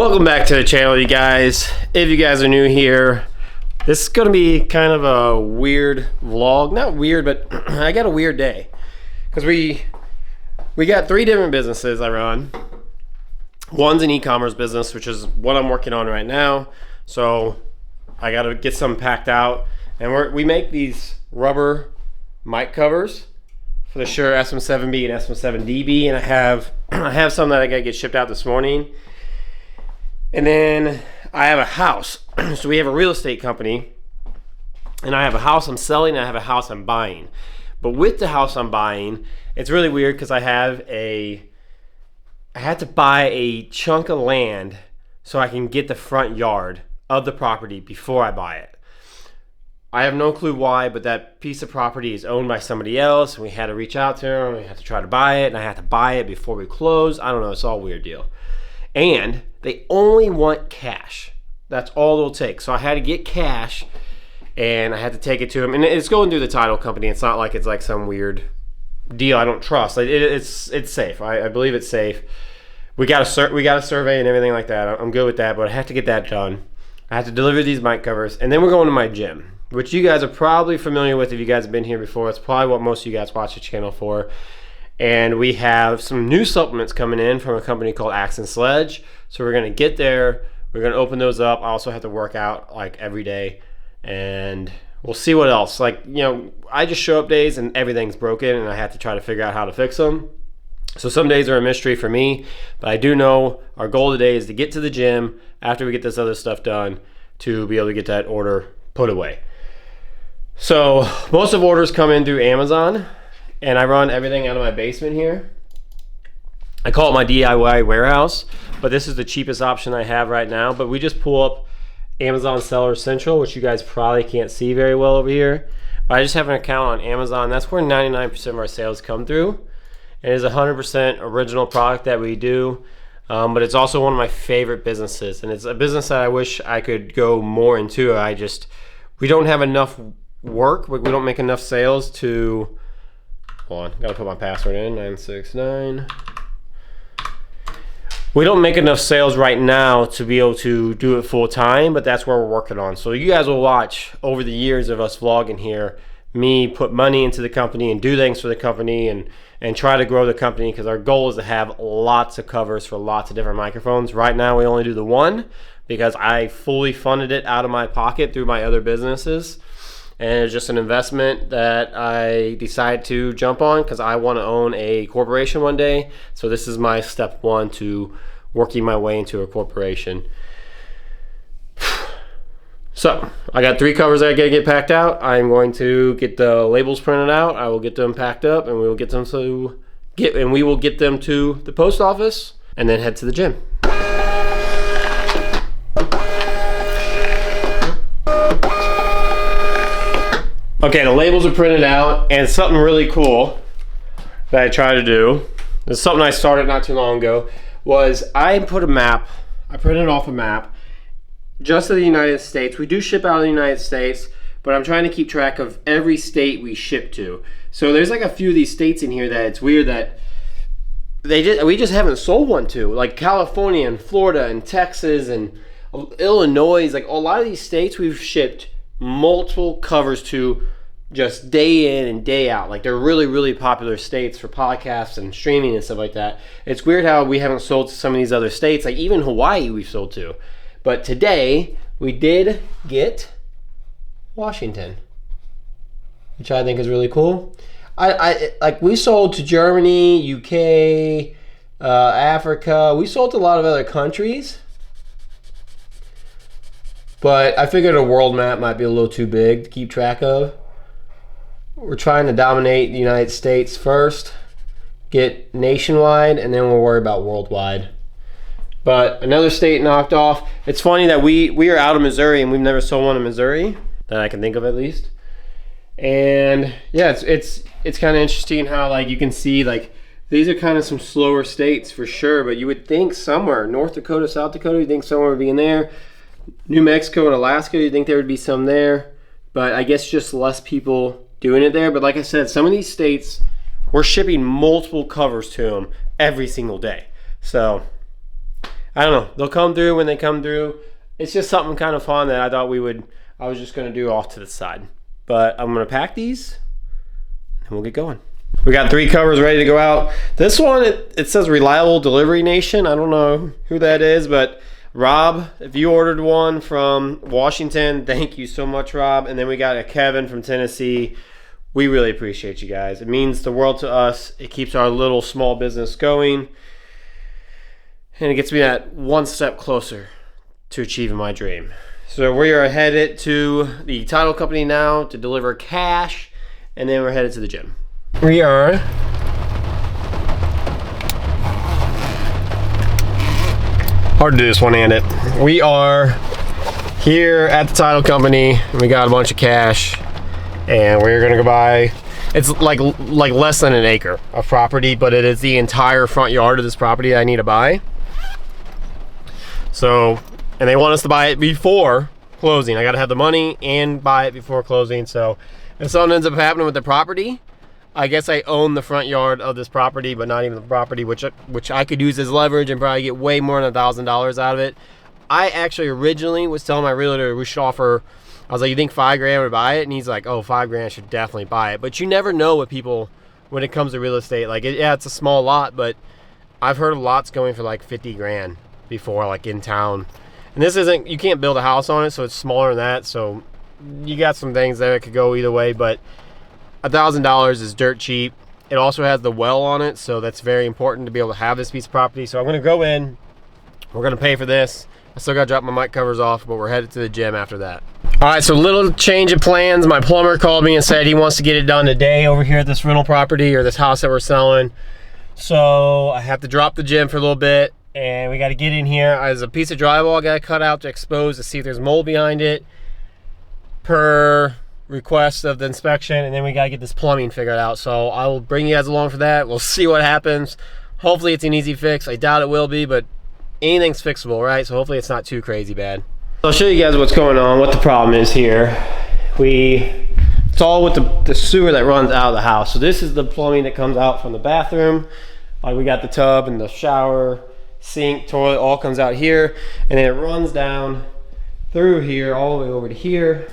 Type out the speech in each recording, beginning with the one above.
Welcome back to the channel, you guys. If you guys are new here, this is gonna be kind of a weird vlog. Not weird, but I got a weird day because we got 3 different businesses I run. One's an e-commerce business, which is what I'm working on right now. So I got to get some packed out, and we make these rubber mic covers for the Shure SM7B and SM7dB, and I have some that I gotta get shipped out this morning. And then I have a house. So we have a real estate company, and I have a house I'm selling and I have a house I'm buying. But with the house I'm buying, it's really weird because I had to buy a chunk of land so I can get the front yard of the property before I buy it. I have no clue why, but that piece of property is owned by somebody else, and we had to reach out to them, we had to try to buy it, and I had to buy it before we close. I don't know, it's all a weird deal. And they only want cash. That's all it'll take. So I had to get cash, and I had to take it to them. And it's going through the title company. It's not like it's like some weird deal I don't trust. Like it's safe. I believe it's safe. We got a survey and everything like that. I'm good with that, but I have to get that done. I have to deliver these mic covers, and then we're going to my gym, which you guys are probably familiar with if you guys have been here before. It's probably what most of you guys watch the channel for. And we have some new supplements coming in from a company called Axe and Sledge. So we're gonna get there, we're gonna open those up. I also have to work out like every day, and we'll see what else. Like, you know, I just show up days and everything's broken, and I have to try to figure out how to fix them. So some days are a mystery for me, but I do know our goal today is to get to the gym after we get this other stuff done to be able to get that order put away. So most of orders come in through Amazon, and I run everything out of my basement here. I call it my DIY warehouse, but this is the cheapest option I have right now. But we just pull up Amazon Seller Central, which you guys probably can't see very well over here. But I just have an account on Amazon. That's where 99% of our sales come through. It is 100% original product that we do, but it's also one of my favorite businesses. And it's a business that I wish I could go more into. We don't have enough work. We don't make enough sales to... Hold on, gotta put my password in, 969. We don't make enough sales right now to be able to do it full time, but that's where we're working on. So you guys will watch over the years of us vlogging here, me put money into the company and do things for the company and try to grow the company, because our goal is to have lots of covers for lots of different microphones. Right now we only do the one because I fully funded it out of my pocket through my other businesses. And it's just an investment that I decided to jump on because I want to own a corporation one day. So this is my step 1 to working my way into a corporation. So I got 3 covers that I gotta get packed out. I'm going to get the labels printed out. I will get them packed up, and we will get them to the post office, and then head to the gym. Okay, the labels are printed out, and something really cool that I try to do, this is something I started not too long ago, was I printed off a map just of the United States. We do ship out of the United States, but I'm trying to keep track of every state we ship to. So there's like a few of these states in here that it's weird that we just haven't sold one to, like California and Florida and Texas and Illinois. Like a lot of these states we've shipped multiple covers to just day in and day out. Like they're really, really popular states for podcasts and streaming and stuff like that. It's weird how we haven't sold to some of these other states, like even Hawaii we've sold to. But today we did get Washington, which I think is really cool. Like we sold to Germany, UK, Africa. We sold to a lot of other countries. But I figured a world map might be a little too big to keep track of. We're trying to dominate the United States first, get nationwide, and then we'll worry about worldwide. But another state knocked off. It's funny that we are out of Missouri, and we've never sold one in Missouri, that I can think of at least. And yeah, it's kind of interesting how, like, you can see, like, these are kind of some slower states for sure, but you would think somewhere, North Dakota, South Dakota, you think somewhere would be in there. New Mexico and Alaska, you'd think there would be some there, but I guess just less people doing it there. But like I said, some of these states, we're shipping multiple covers to them every single day. So I don't know. They'll come through when they come through. It's just something kind of fun that I thought I was just going to do off to the side. But I'm going to pack these and we'll get going. We got 3 covers ready to go out. This one, it says Reliable Delivery Nation. I don't know who that is, but Rob, if you ordered one from Washington, thank you so much, Rob. And then we got a Kevin from Tennessee. We really appreciate you guys. It means the world to us. It keeps our little small business going. And it gets me that one step closer to achieving my dream. So we are headed to the title company now to deliver cash, and then we're headed to the gym. We are hard to do this one-handed. We are here at the title company, and we got a bunch of cash, and we're gonna go buy. It's like less than an acre of property, but it is the entire front yard of this property I need to buy. So, and they want us to buy it before closing. I gotta have the money and buy it before closing. So if something ends up happening with the property, I guess I own the front yard of this property, but not even the property, which I could use as leverage and probably get way more than $1,000 out of it. I actually originally was telling my realtor we should offer, I was like, you think $5,000 would buy it? And he's like, oh, $5,000 I should definitely buy it. But you never know with people when it comes to real estate. Like, yeah, it's a small lot, but I've heard of lots going for like $50,000 before, like in town. And this isn't, you can't build a house on it, so it's smaller than that. So you got some things there that could go either way, but $1,000 is dirt cheap. It also has the well on it, so that's very important to be able to have this piece of property. So I'm gonna go in, we're gonna pay for this. I still gotta drop my mic covers off, but we're headed to the gym after that. All right, so little change of plans. My plumber called me and said he wants to get it done today over here at this rental property or this house that we're selling. So I have to drop the gym for a little bit, and we gotta get in here. There's a piece of drywall I gotta cut out to expose to see if there's mold behind it per request of the inspection, and then we gotta get this plumbing figured out. So I will bring you guys along for that. We'll see what happens. Hopefully it's an easy fix. I doubt it will be, but anything's fixable, right? So hopefully it's not too crazy bad. I'll show you guys what's going on, what the problem is here. It's all with the sewer that runs out of the house. So this is the plumbing that comes out from the bathroom. Like, we got the tub and the shower, sink, toilet, all comes out here, and then it runs down through here all the way over to here.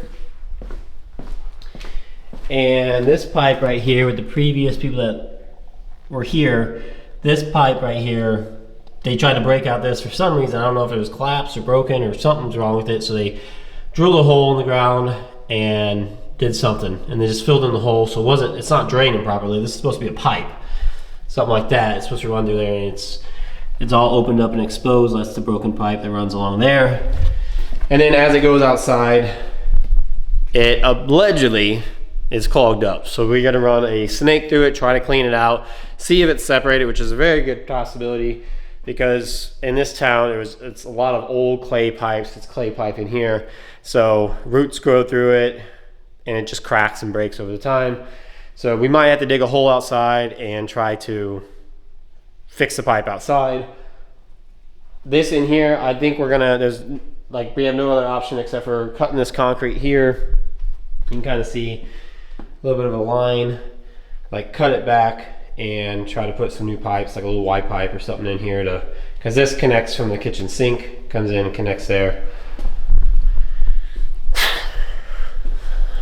And this pipe right here, with the previous people that were here, this pipe right here, they tried to break out this for some reason. I don't know if it was collapsed or broken or something's wrong with it. So they drilled a hole in the ground and did something, and they just filled in the hole. So it's not draining properly. This is supposed to be a pipe, something like that. It's supposed to run through there, and it's all opened up and exposed. That's the broken pipe that runs along there. And then as it goes outside, it allegedly is clogged up. So we got to run a snake through it, try to clean it out, see if it's separated, which is a very good possibility, because in this town it's a lot of old clay pipes. It's clay pipe in here, so roots grow through it and it just cracks and breaks over the time. So we might have to dig a hole outside and try to fix the pipe outside. This in here, I think we have no other option except for cutting this concrete here. You can kind of see a little bit of a line, like cut it back and try to put some new pipes, like a little Y pipe or something in here, because this connects from the kitchen sink, comes in and connects there.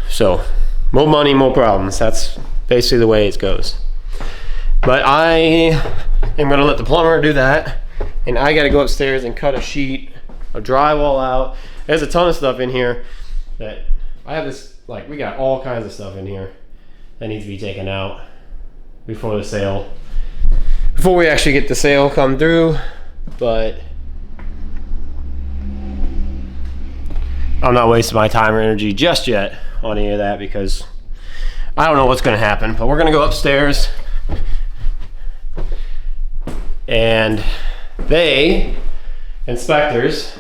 So more money, more problems. That's basically the way it goes. But I am gonna let the plumber do that, and I gotta go upstairs and cut a sheet of drywall out. There's a ton of stuff in here that I have this, like, we got all kinds of stuff in here that needs to be taken out before the sale, before we actually get the sale come through. But I'm not wasting my time or energy just yet on any of that, because I don't know what's going to happen. But we're going to go upstairs, and inspectors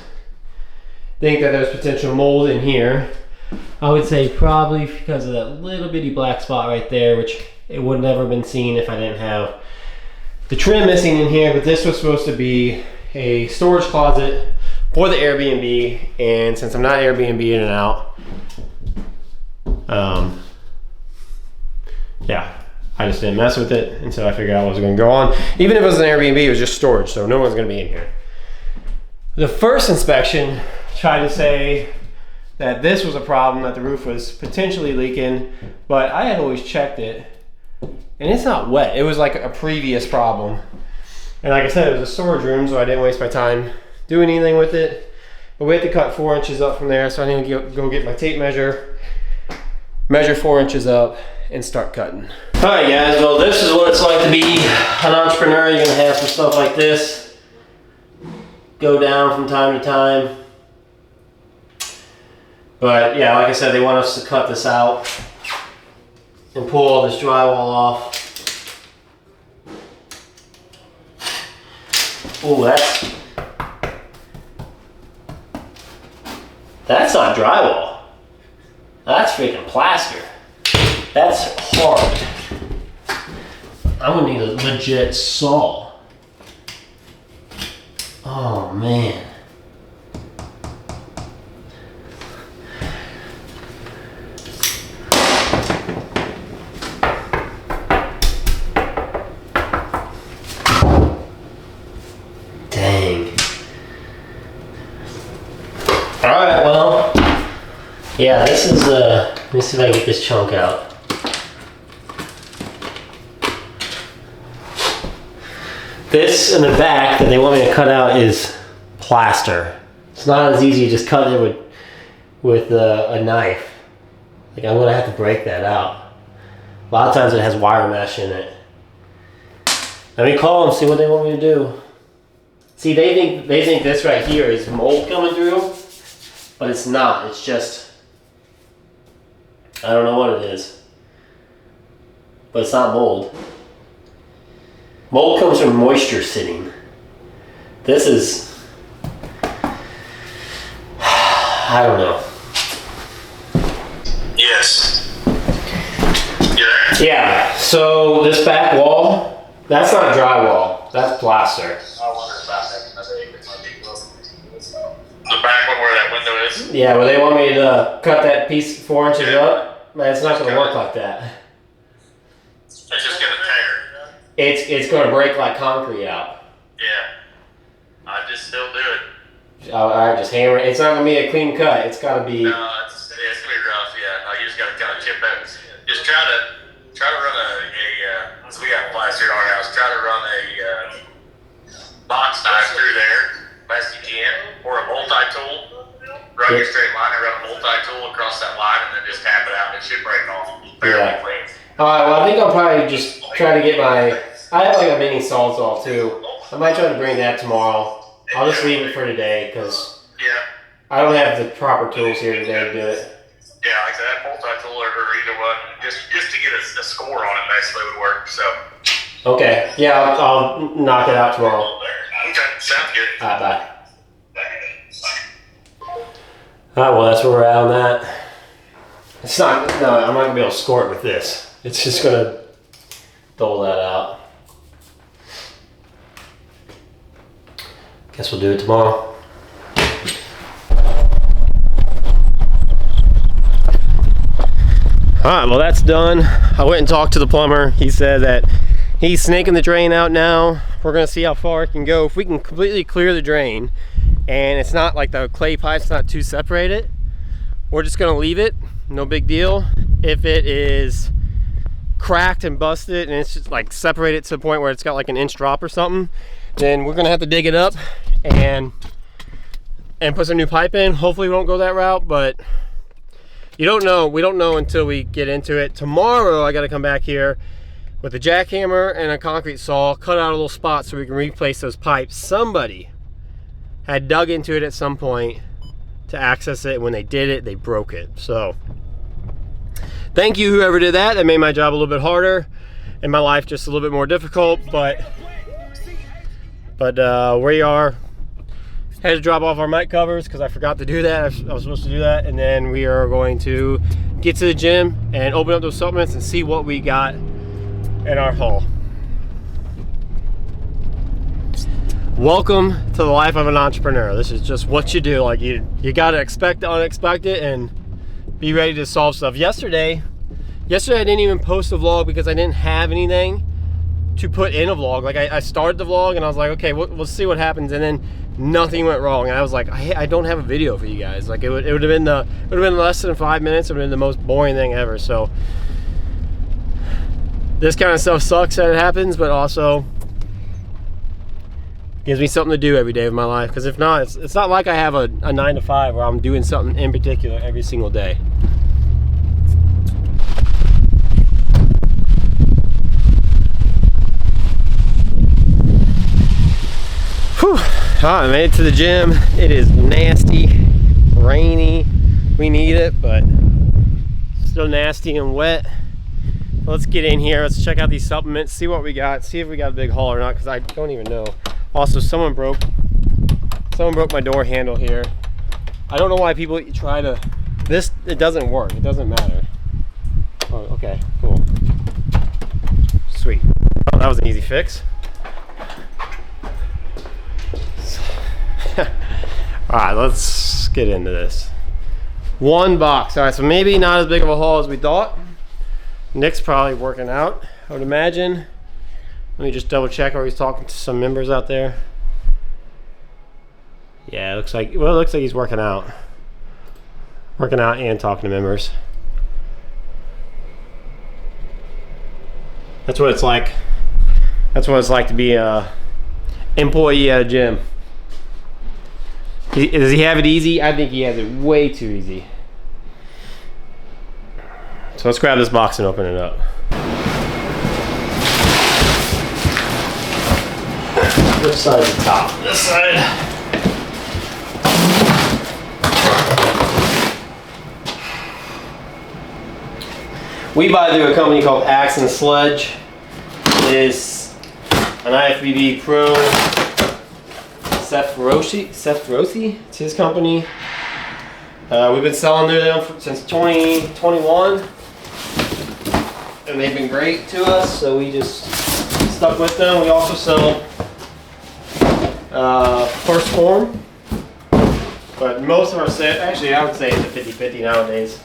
think that there's potential mold in here. I would say probably because of that little bitty black spot right there, which it would never have been seen if I didn't have the trim missing in here. But this was supposed to be a storage closet for the Airbnb, and since I'm not Airbnb in and out, yeah, I just didn't mess with it until I figured out what was going to go on. Even if it was an Airbnb, it was just storage, so no one's going to be in here. The first inspection tried to say that this was a problem, that the roof was potentially leaking, but I had always checked it and it's not wet. It was like a previous problem. And like I said, it was a storage room, so I didn't waste my time doing anything with it. But we had to cut 4 inches up from there, so I need to go get my tape measure, measure 4 inches up, and start cutting. All right, guys, well, this is what it's like to be an entrepreneur. You're gonna have some stuff like this go down from time to time. But yeah, like I said, they want us to cut this out and pull all this drywall off. Oh, that's not drywall. That's freaking plaster. That's hard. I'm gonna need a legit saw. Oh man. Alright, well, yeah, this is, let me see if I can get this chunk out. This in the back that they want me to cut out is plaster. It's not as easy to just cut it with a knife. Like, I'm gonna have to break that out. A lot of times it has wire mesh in it. Let me call them, see what they want me to do. See, they think this right here is mold coming through. But it's not, it's just, I don't know what it is. But it's not mold. Mold comes from moisture sitting. This is, I don't know. Yes. You there? Yeah, so this back wall, that's not drywall, that's plaster. I wonder about that. The back one where that window is? Yeah, well, they want me to cut that piece 4 inches up. Man, it's not going to work like that. It's just going to tear. It's going to break like concrete out. Yeah. I just still do it. Alright, just hammer it. It's not going to be a clean cut. It's got to be... No, it's going to be rough, yeah. You just got to kind of chip that. Just try to run since we got plaster in our house, try to run a box knife through there best you can, or a multi-tool. Run your straight line and run a multi-tool across that line and then just tap it out and it should break off fairly clean. Alright, well, I think I'll probably just try to get my... I have like a mini sawzall too. I might try to bring that tomorrow. I'll just leave it for today because I don't have the proper tools here today to do it. Yeah, like that multi-tool or either one, just to get a score on it basically would work. So. Okay, yeah, I'll knock it out tomorrow. Okay, sounds good. Alright, bye. Alright, well, that's where we're at on that. It's not, no, I'm not going to be able to score it with this. It's just going to dole that out. Guess we'll do it tomorrow. Alright, well, that's done. I went and talked to the plumber. He said that he's snaking the drain out now. We're going to see how far it can go. If we can completely clear the drain and it's not like the clay pipe's not too separated, we're just going to leave it. No big deal. If it is cracked and busted and it's just like separated to the point where it's got like an inch drop or something, then we're going to have to dig it up and put some new pipe in. Hopefully we won't go that route, but you don't know. We don't know until we get into it. Tomorrow I got to come back here with a jackhammer and a concrete saw, cut out a little spot so we can replace those pipes. Somebody had dug into it at some point to access it. When they did it, they broke it. So thank you whoever did that. That made my job a little bit harder and my life just a little bit more difficult, but we are had to drop off our mic covers because I forgot to do that. I was supposed to do that, and then we are going to get to the gym and open up those supplements and see what we got in our haul. Welcome to the life of an entrepreneur. This is just what you do. Like you got to expect the unexpected and be ready to solve stuff. Yesterday I didn't even post a vlog because I didn't have anything to put in a vlog. Like I started the vlog and I was like, okay, we'll see what happens. And then nothing went wrong. And I was like, I don't have a video for you guys. Like it would have been less than 5 minutes. It would have been the most boring thing ever. So this kind of stuff sucks that it happens, but also gives me something to do every day of my life. Because if not, it's not like I have a 9 to 5 where I'm doing something in particular every single day. Whew. I made it to the gym. It is nasty, rainy. We need it, but still nasty and wet. Let's get in here. Let's check out these supplements, see what we got, see if we got a big haul or not, because I don't even know. Also, someone broke my door handle here. I don't know why people try to, it doesn't work. It doesn't matter. Oh, okay, cool. Sweet. Oh, that was an easy fix. All right, let's get into this. One box. All right, so maybe not as big of a haul as we thought. Nick's probably working out, I would imagine. Let me just double check. Are we talking to some members out there? Yeah, it looks like he's working out. Working out and talking to members. That's what it's like. That's what it's like to be a employee at a gym. Does he have it easy? I think he has it way too easy. So let's grab this box and open it up. Which side is the top? This side. We buy through a company called Axe and Sledge. It is an IFBB Pro. Seth Rothi, it's his company. We've been selling through them since 2021, and they've been great to us, so we just stuck with them. We also sell First Form, but most of our sales, actually I would say it's a 50-50 nowadays.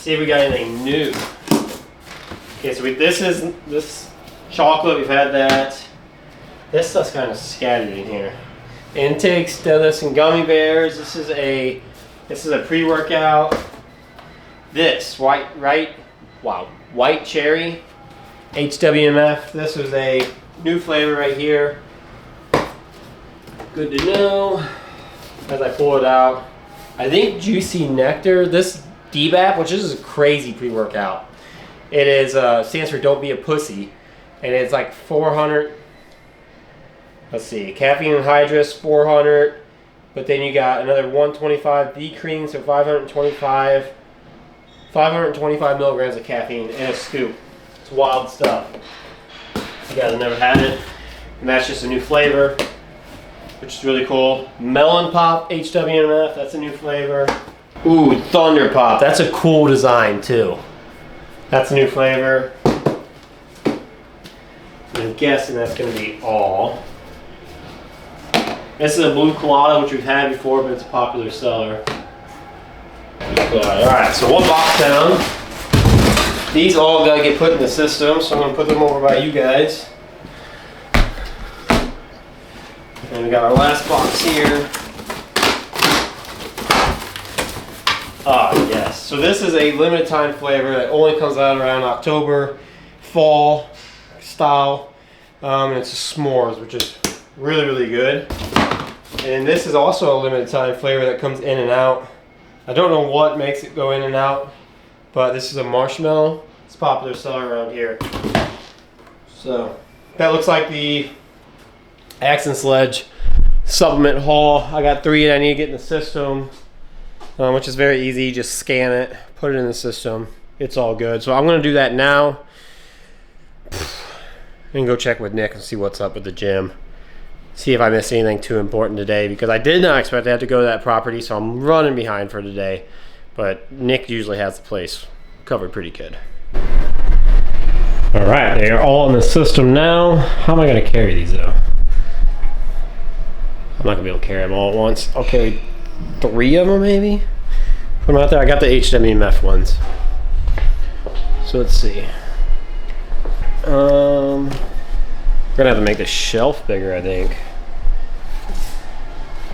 See if we got anything new. Okay, so this chocolate, we've had that. This stuff's kind of scattered in here. Intake, Stillness, and gummy bears. This is a pre-workout. This white cherry HWMF. This was a new flavor right here. Good to know. As I pull it out, I think Juicy Nectar. This DBAP, which is a crazy pre-workout. It is stands for Don't Be a Pussy. And it's like 400, let's see, caffeine anhydrous 400, but then you got another 125 D-cream, so 525 milligrams of caffeine in a scoop. It's wild stuff. You guys have never had it. And that's just a new flavor, which is really cool. Melon Pop HWMF, that's a new flavor. Ooh, Thunder Pop, that's a cool design too. That's a new flavor. I'm guessing that's going to be all. This is a blue colada, which we've had before, but it's a popular seller. Alright, so one box down. These all got to get put in the system, so I'm going to put them over by you guys. And we got our last box here. Ah, yes. So this is a limited time flavor that only comes out around October, fall style. And it's a s'mores, which is really, really good. And this is also a limited time flavor that comes in and out. I don't know what makes it go in and out, but this is a marshmallow. It's a popular seller around here. So that looks like the Axe and Sledge supplement haul. I got 3 that I need to get in the system, which is very easy. Just scan it, put it in the system. It's all good. So I'm going to do that now. And go check with Nick and see what's up with the gym. See if I missed anything too important today, because I did not expect to have to go to that property, so I'm running behind for today. But Nick usually has the place covered pretty good. All right, they are all in the system now. How am I going to carry these though? I'm not going to be able to carry them all at once. I'll carry 3 of them maybe. Put them out there. I got the HWMF ones. So let's see. gonna have to make the shelf bigger, I think.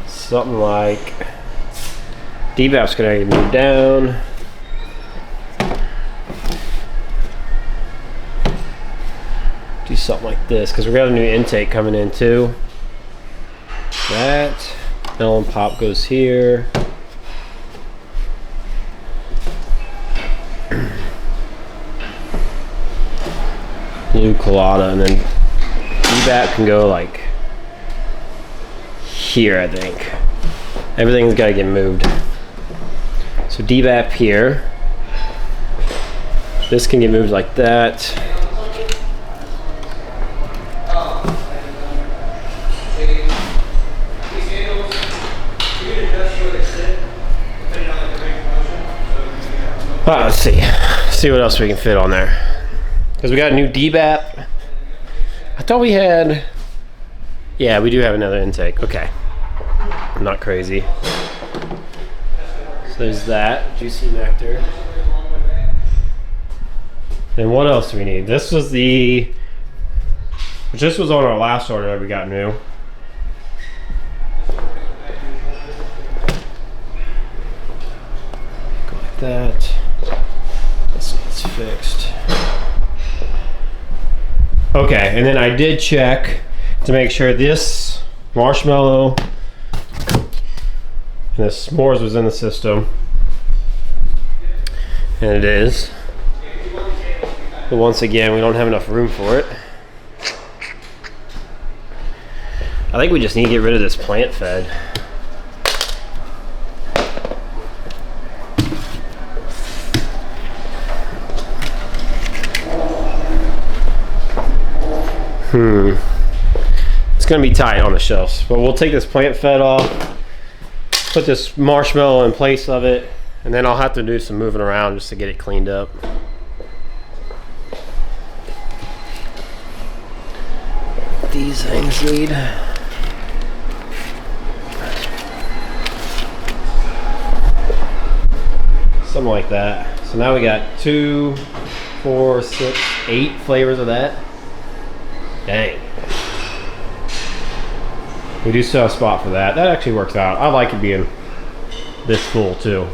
Something like DBAP's gonna move down. Do something like this because we got a new intake coming in too. That L and pop goes here. New colada, and then DBAP can go like here, I think. Everything's got to get moved. So DBAP here. This can get moved like that. Let's see what else we can fit on there. Because we got a new DBAP. I thought we had, yeah, we do have another intake. Okay, I'm not crazy. So there's that, juicy nectar. Then what else do we need? This was the, which this was on our last order that we got new. Go like that. This needs fixed. Okay, and then I did check to make sure this marshmallow and the s'mores was in the system. And it is. But once again, we don't have enough room for it. I think we just need to get rid of this plant fed. It's gonna be tight on the shelves, but we'll take this plant fed off, put this marshmallow in place of it, and then I'll have to do some moving around just to get it cleaned up. These things need. Something like that. So now we got 2, 4, 6, 8 flavors of that. Dang. We do still have a spot for that. That actually works out. I like it being this full too.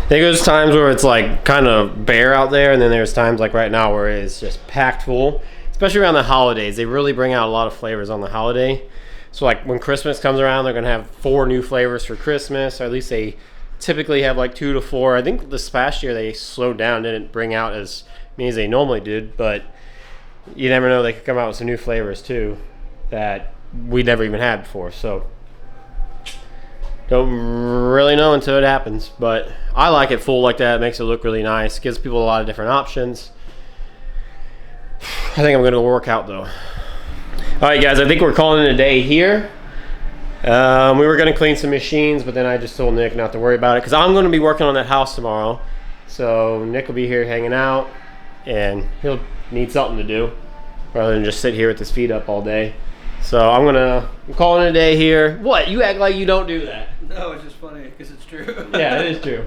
There's times where it's like kind of bare out there, and then there's times like right now where it's just packed full. Especially around the holidays. They really bring out a lot of flavors on the holiday. So like when Christmas comes around, they're gonna have 4 new flavors for Christmas, or at least they typically have like 2 to 4. I think this past year they slowed down, didn't bring out as many as they normally did, but you never know, they could come out with some new flavors too that we never even had before. So don't really know until it happens, but I like it full like that. It makes it look really nice, gives people a lot of different options. I think I'm gonna go work out though. All right guys, I think we're calling it a day here. We were gonna clean some machines, but then I just told Nick not to worry about it because I'm gonna be working on that house tomorrow. So Nick will be here hanging out, and he'll need something to do rather than just sit here with his feet up all day. So I'm calling it a day here. What? You act like you don't do that. No, it's just funny because it's true. Yeah, it is true.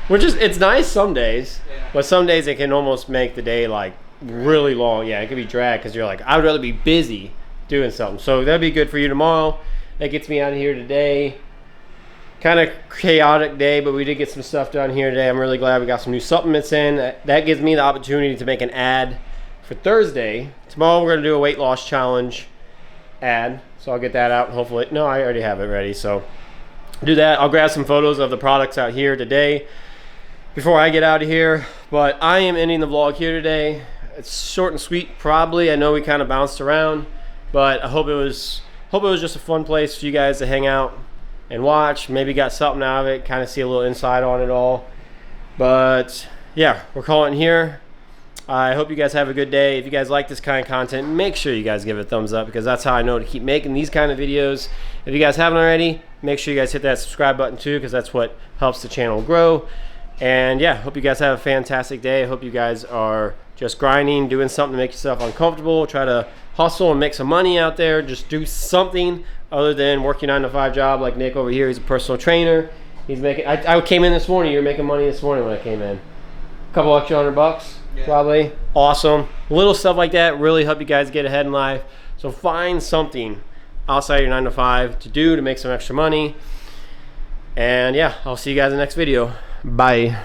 It's nice some days, yeah. But some days it can almost make the day like really long. Yeah, it could be drag because you're like, I would rather be busy doing something. So that'd be good for you tomorrow. That gets me out of here today. Kind of chaotic day, but we did get some stuff done here today. I'm really glad we got some new supplements in. That gives me the opportunity to make an ad for Thursday. Tomorrow we're gonna do a weight loss challenge ad, so I'll get that out and hopefully, no, I already have it ready, so do that. I'll grab some photos of the products out here today before I get out of here, but I am ending the vlog here today. It's short and sweet probably. I know we kind of bounced around, but I hope it was just a fun place for you guys to hang out and watch. Maybe got something out of it, kind of see a little insight on it all. But yeah, we're calling it here. I hope you guys have a good day. If you guys like this kind of content, make sure you guys give it a thumbs up because that's how I know to keep making these kind of videos. If you guys haven't already, make sure you guys hit that subscribe button too because that's what helps the channel grow. And yeah, hope you guys have a fantastic day. I hope you guys are just grinding, doing something to make yourself uncomfortable. Try to hustle and make some money out there. Just do something other than working 9-to-5 job like Nick over here. He's a personal trainer. He's making. I came in this morning. You were making money this morning when I came in. couple extra $100 probably. Awesome. Little stuff like that really help you guys get ahead in life. So find something outside your 9 to 5 to do to make some extra money. And yeah, I'll see you guys in the next video. Bye.